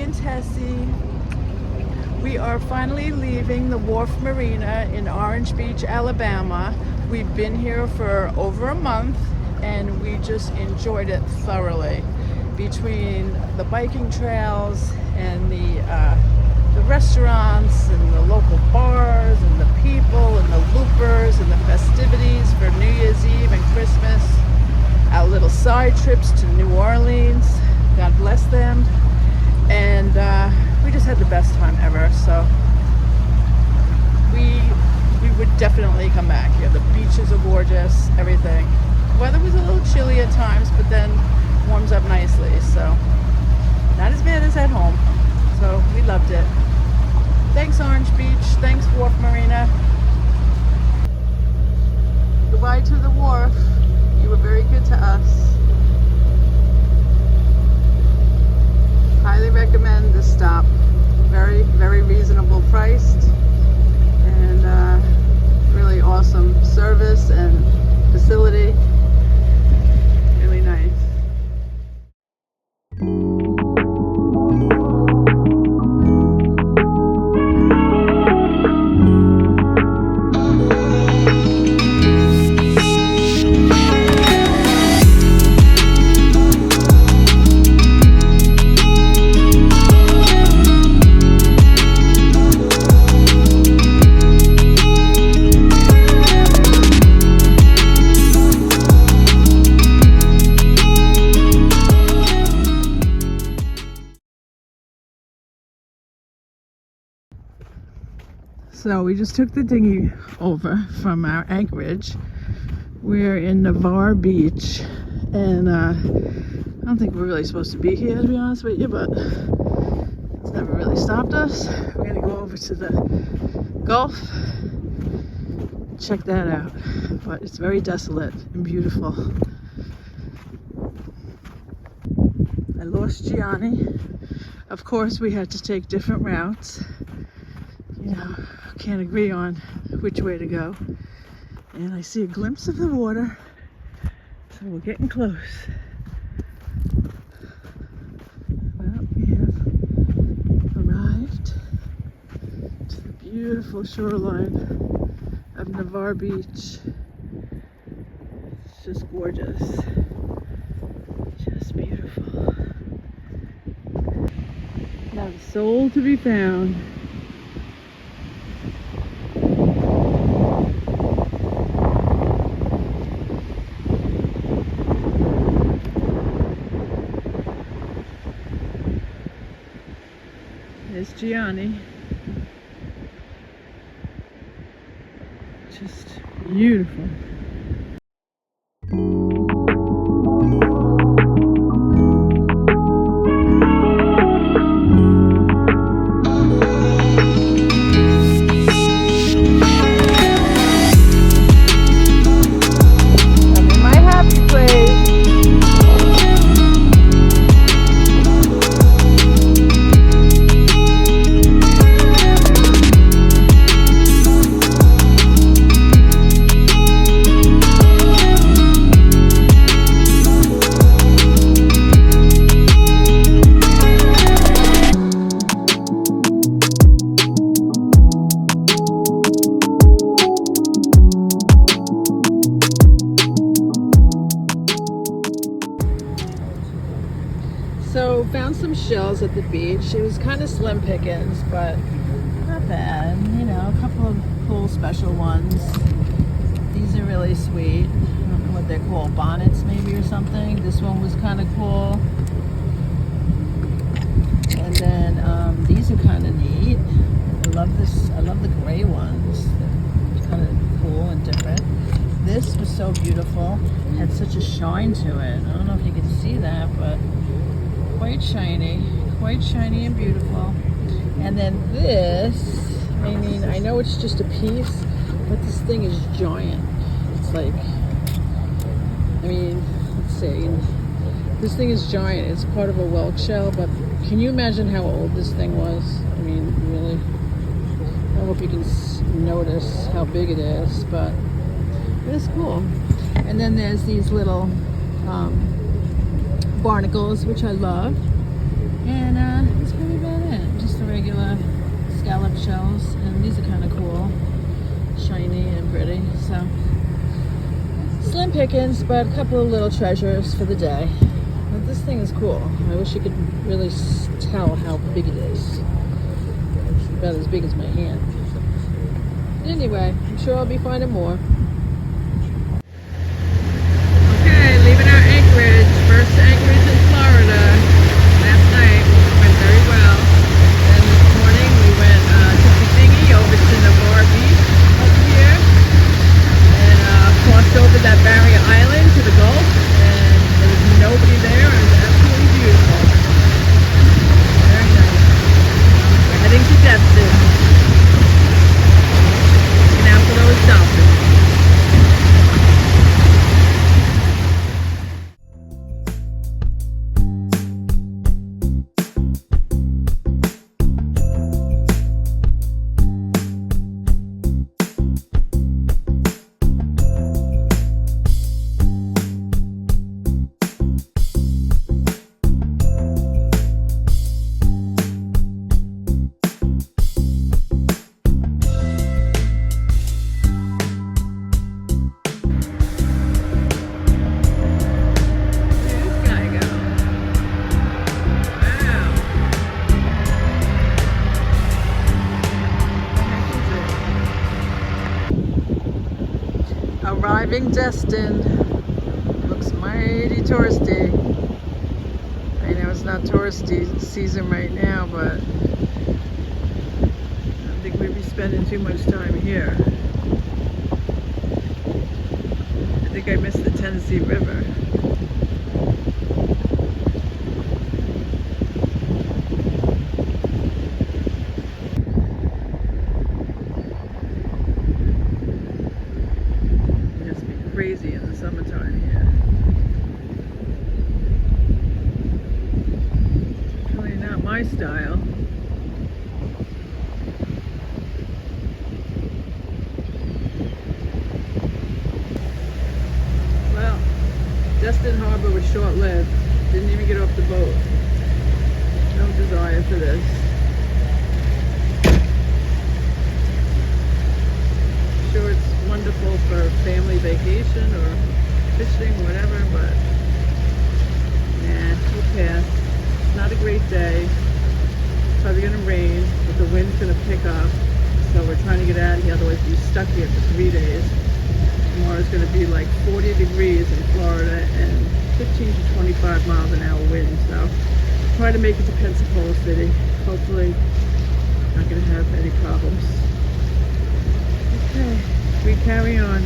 and Tessie. We are finally leaving the Wharf Marina in Orange Beach, Alabama. We've been here for over a month and we just enjoyed it thoroughly. Between the biking trails and the restaurants and the local bars and the people and the loopers and the festivities for New Year's Eve and Christmas, our little side trips to New Orleans, God bless them, and we just had the best time ever. So we would definitely come back here. The beaches are gorgeous, everything. Weather was a little chilly at times, but then warms up nicely, so not as bad as at home. So we loved it. Thanks Orange Beach, thanks Wharf Marina. Goodbye to the wharf. You were very good to us. Highly recommend this stop. Very, very reasonable priced and really awesome service and facility. Really nice. So we just took the dinghy over from our anchorage. We're in Navarre Beach, and I don't think we're really supposed to be here, to be honest with you, but it's never really stopped us. We're gonna go over to the Gulf, check that out, but it's very desolate and beautiful. I lost Gianni. Of course, we had to take different routes. You know, can't agree on which way to go. And I see a glimpse of the water, so we're getting close. Well, we have arrived to the beautiful shoreline of Navarre Beach. It's just gorgeous, just beautiful. Not a soul to be found. There's Gianni. Just beautiful. I'm in my happy place. So found some shells at the beach. It was kind of slim pickings, but not bad. You know, a couple of cool special ones. These are really sweet. I don't know what they're called, bonnets maybe or something. This one was kind of cool. And then these are kind of neat. I love this. I love the gray ones. They're kind of cool and different. This was so beautiful. It had such a shine to it. I don't know if you can see that, but quite shiny and beautiful. And then this, I mean, I know it's just a piece, but this thing is giant. It's like, I mean, let's see, this thing is giant. It's part of a whelk shell, but can you imagine how old this thing was? I mean, really, I hope you can notice how big it is, but it's cool. And then there's these little barnacles, which I love, and it's really scallop shells, and these are kind of cool, shiny and pretty. So slim pickings, but a couple of little treasures for the day. But this thing is cool. I wish you could really tell how big it is. It's about as big as my hand. Anyway, I'm sure I'll be finding more. Okay, leaving our anchorage. First anchorage in Florida. Last night went very well. And this morning we went took the dinghy over to Navarre Beach over here. And crossed over that barrier island to the Gulf. And there was nobody there. It was absolutely beautiful. Very nice. We're heading to Destin. Now for those dolphins. Arriving Destin. Looks mighty touristy. I know it's not touristy season right now, but I don't think we'd be spending too much time here. I think I missed the Tennessee River. Crazy in the summertime here. Really not my style. Well, Destin Harbor was short-lived. Didn't even get off the boat. No desire for this. Sure, it's wonderful for family vacation or fishing, whatever, but nah, we'll pass. It's not a great day. It's probably gonna rain, but the wind's gonna pick up. So we're trying to get out of here, otherwise we'll be stuck here for 3 days. Tomorrow's gonna be like 40 degrees in Florida and 15 to 25 miles an hour wind. So try to make it to Pensacola City. Hopefully not gonna have any problems. Okay, we carry on.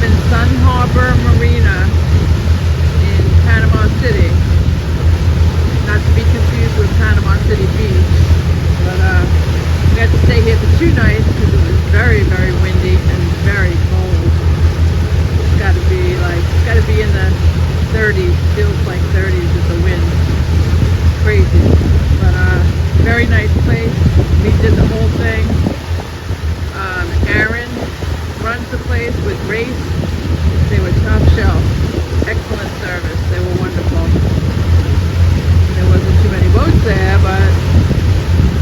in Sun Harbor Marina in Panama City. Not to be confused with Panama City Beach. But we got to stay here for 2 nights because it was very, very windy and very cold. It's got to be in the 30s. Feels like 30s with the wind. Crazy. But very nice place. We did the whole thing. Aaron runs the place with Grace. They were top shelf. Excellent service. They were wonderful. There wasn't too many boats there, but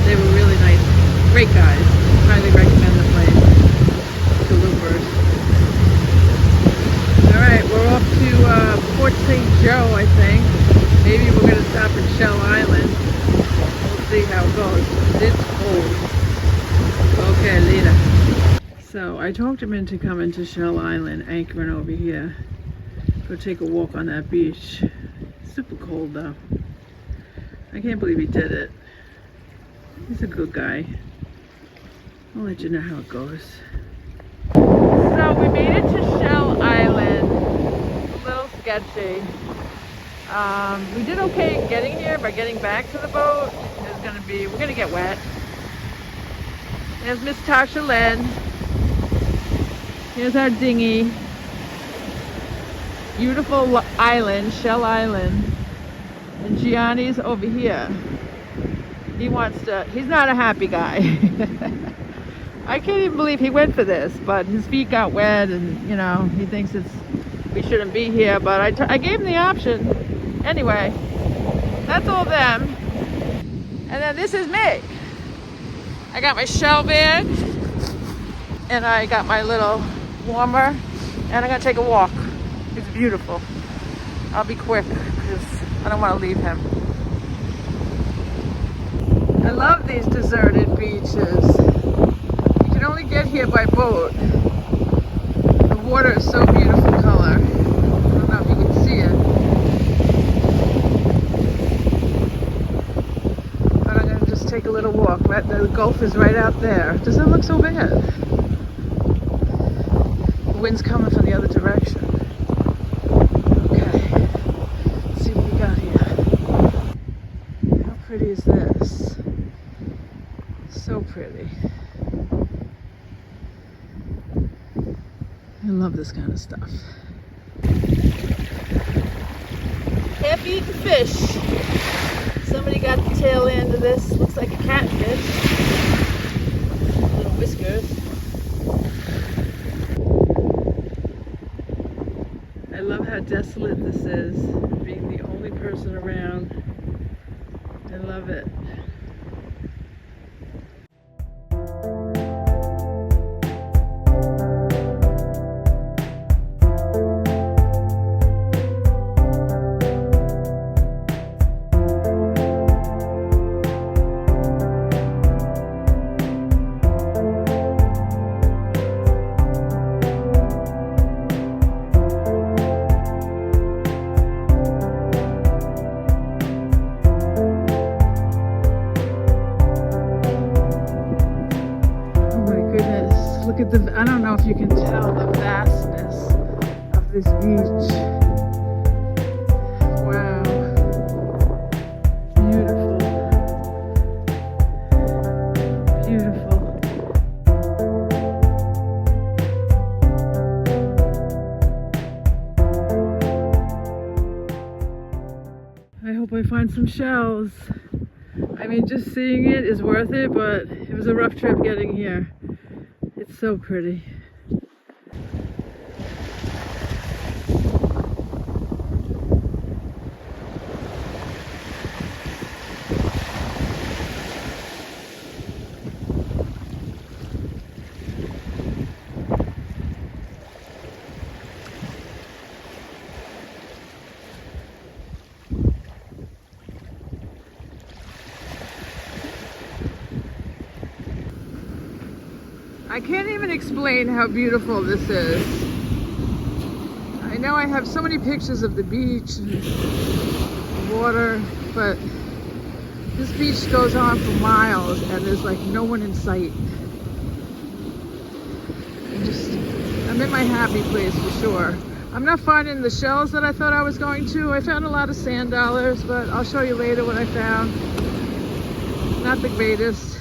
they were really nice. Great guys. Highly recommend the place. To Loopers. Alright, we're off to Port St. Joe, I think. Maybe we're going to stop at Shell Island. We'll see how it goes. It's cold. Okay, later. So I talked him into coming to Shell Island, anchoring over here. Go take a walk on that beach. Super cold though. I can't believe he did it. He's a good guy. I'll let you know how it goes. So we made it to Shell Island. A little sketchy. We did okay getting here, but getting back to the boat we're gonna get wet. There's Miss Tasha Len. Here's our dinghy. Beautiful island, Shell Island. And Gianni's over here. He's not a happy guy. I can't even believe he went for this, but his feet got wet and, you know, he thinks we shouldn't be here, but I gave him the option. Anyway, that's all them. And then this is me. I got my shell bag, and I got my little warmer, and I'm gonna take a walk. It's beautiful. I'll be quick because I don't want to leave him. I love these deserted beaches. You can only get here by boat. The water is so beautiful color. I don't know if you can see it. But I'm gonna just take a little walk. The Gulf is right out there. Doesn't look so bad. The wind's coming from the other direction. Okay, let's see what we got here. How pretty is this? So pretty. I love this kind of stuff. Can't eat fish. Somebody got the tail end of this. Looks like a catfish. Little whiskers. I love how desolate this is, being the only person around. I love it. Look at I don't know if you can tell the vastness of this beach. Wow. Beautiful. Beautiful. I hope I find some shells. I mean, just seeing it is worth it, but it was a rough trip getting here. It's so pretty. I can't even explain how beautiful this is. I know I have so many pictures of the beach and the water, but this beach goes on for miles and there's like no one in sight. I'm I'm in my happy place for sure. I'm not finding the shells that I thought I was going to. I found a lot of sand dollars, but I'll show you later what I found. Not the greatest,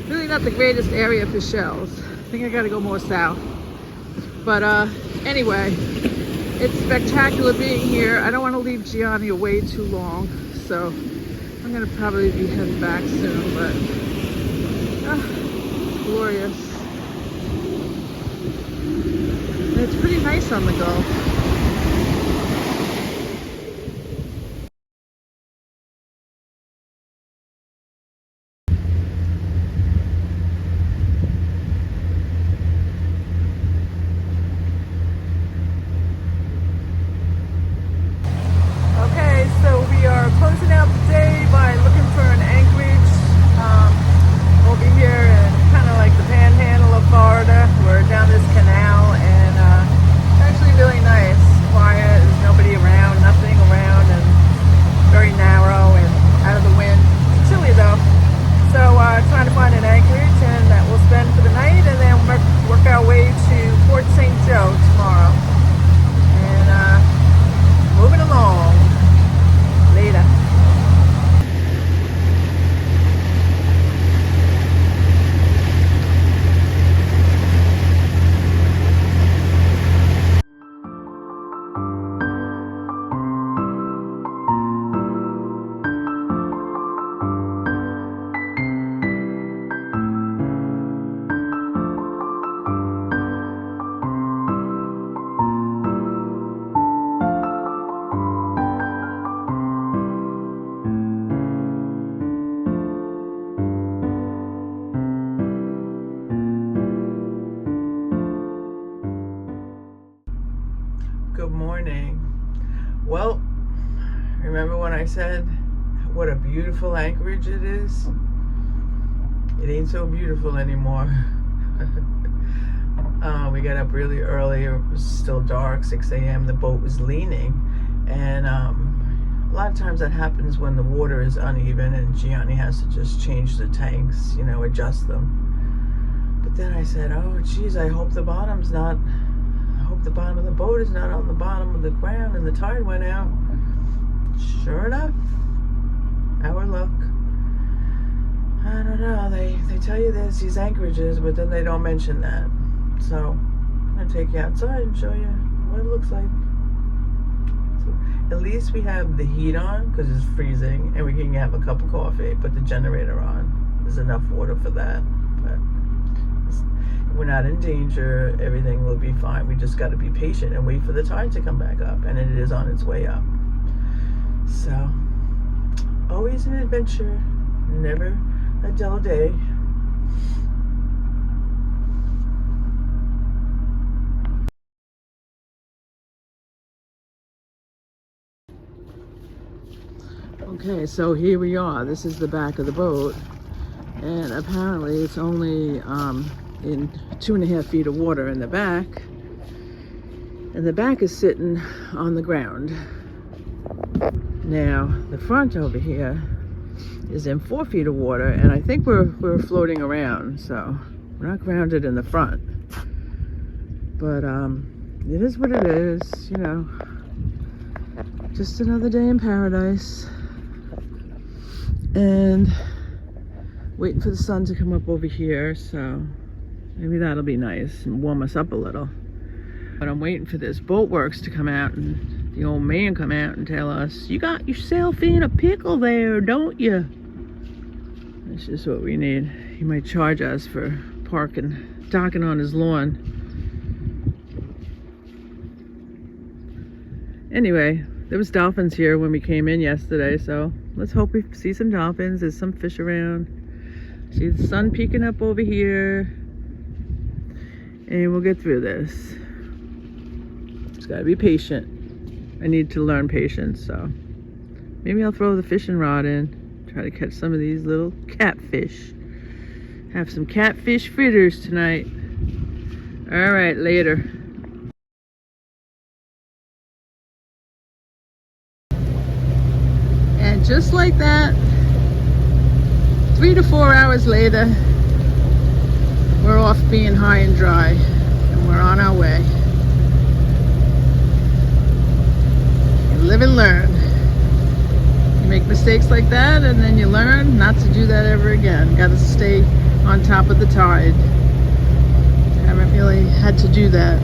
really not the greatest area for shells. I think I gotta go more south. But anyway, it's spectacular being here. I don't want to leave Gianni away too long, so I'm gonna probably be heading back soon, but glorious. And it's pretty nice on the Gulf. Okay, so we are closing out the day by looking for an anchorage over here in kind of like the panhandle of Florida. We're down this canal, and it's actually really nice, quiet, there's nobody around, nothing around, and very narrow and out of the wind. It's chilly though. So trying to find an anchorage, and that we'll spend for the night, and then work our way to Port St. Joe tomorrow. And moving along. Later. Good morning. Well, remember when I said what a beautiful anchorage it is? It ain't so beautiful anymore. We got up really early. It was still dark, 6 a.m. The boat was leaning, and a lot of times that happens when the water is uneven and Gianni has to just change the tanks, you know, adjust them. But then I said, oh geez, I hope the bottom of the boat is not on the bottom of the ground, and the tide went out. Sure enough, our luck. I don't know, they tell you there's these anchorages, but then they don't mention that. So I'm gonna take you outside and show you what it looks like. So at least we have the heat on because it's freezing, and we can have a cup of coffee, put the generator on. There's enough water for that. But we're not in danger. Everything will be fine. We just got to be patient and wait for the tide to come back up, and it is on its way up. So always an adventure, never a dull day. Okay, so here we are. This is the back of the boat, and apparently it's only in 2.5 feet of water in the back, and the back is sitting on the ground. Now the front over here is in 4 feet of water, and I think we're floating around, so we're not grounded in the front. But it is what it is, you know. Just another day in paradise, and waiting for the sun to come up over here, so maybe that'll be nice and warm us up a little. But I'm waiting for this boat works to come out and the old man come out and tell us, you got yourself in a pickle there, don't you? That's just what we need. He might charge us for docking on his lawn. Anyway, there was dolphins here when we came in yesterday, so let's hope we see some dolphins. There's some fish around. See the sun peeking up over here, and we'll get through this. Just gotta be patient. I need to learn patience, so maybe I'll throw the fishing rod in, try to catch some of these little catfish. Have some catfish fritters tonight. All right, later. And just like that, 3 to 4 hours later, we're off being high and dry, and we're on our way. You live and learn. You make mistakes like that, and then you learn not to do that ever again. Got to stay on top of the tide. Haven't really had to do that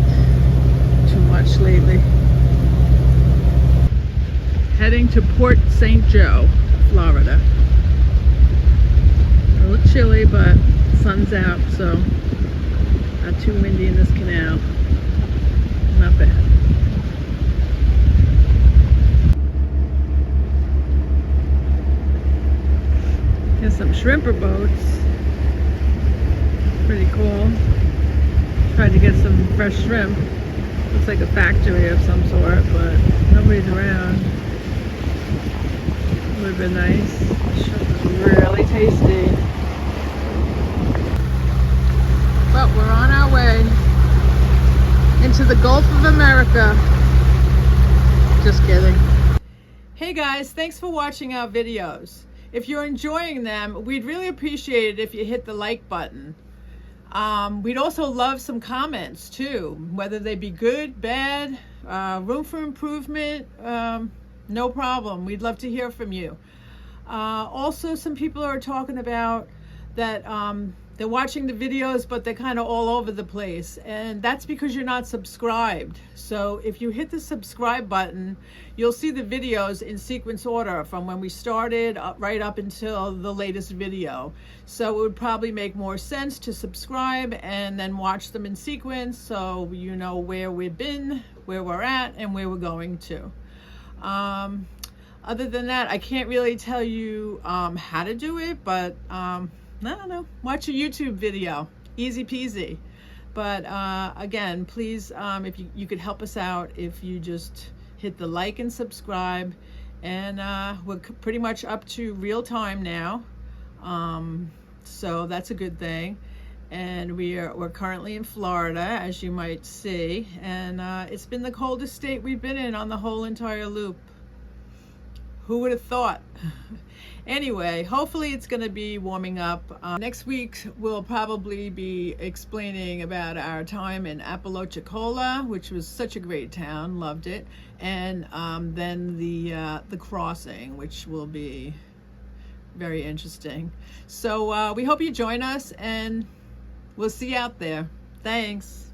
too much lately. Heading to Port St. Joe, Florida. A little chilly, but the sun's out, so not too windy in this canal. Not bad. Here's some shrimper boats. Pretty cool. Tried to get some fresh shrimp. Looks like a factory of some sort, but nobody's around. Would have been nice. Shrimp is really tasty. But we're on our way into the Gulf of America. Just kidding. Hey guys, thanks for watching our videos. If you're enjoying them, we'd really appreciate it if you hit the like button. We'd also love some comments too, whether they be good, bad, room for improvement, no problem. We'd love to hear from you. Also, some people are talking about that they're watching the videos, but they're kind of all over the place. And that's because you're not subscribed. So if you hit the subscribe button, you'll see the videos in sequence order from when we started right up until the latest video. So it would probably make more sense to subscribe and then watch them in sequence so you know where we've been, where we're at, and where we're going to. Other than that, I can't really tell you how to do it, but I don't know, watch a YouTube video, easy peasy. But again, please, if you could help us out if you just hit the like and subscribe. And we're pretty much up to real time now, so that's a good thing. And we're currently in Florida, as you might see, and it's been the coldest state we've been in on the whole entire loop. Who would have thought? Anyway, hopefully it's going to be warming up. Next week we'll probably be explaining about our time in Apalachicola, which was such a great town, loved it, and then the crossing, which will be very interesting. So we hope you join us, and we'll see you out there. Thanks.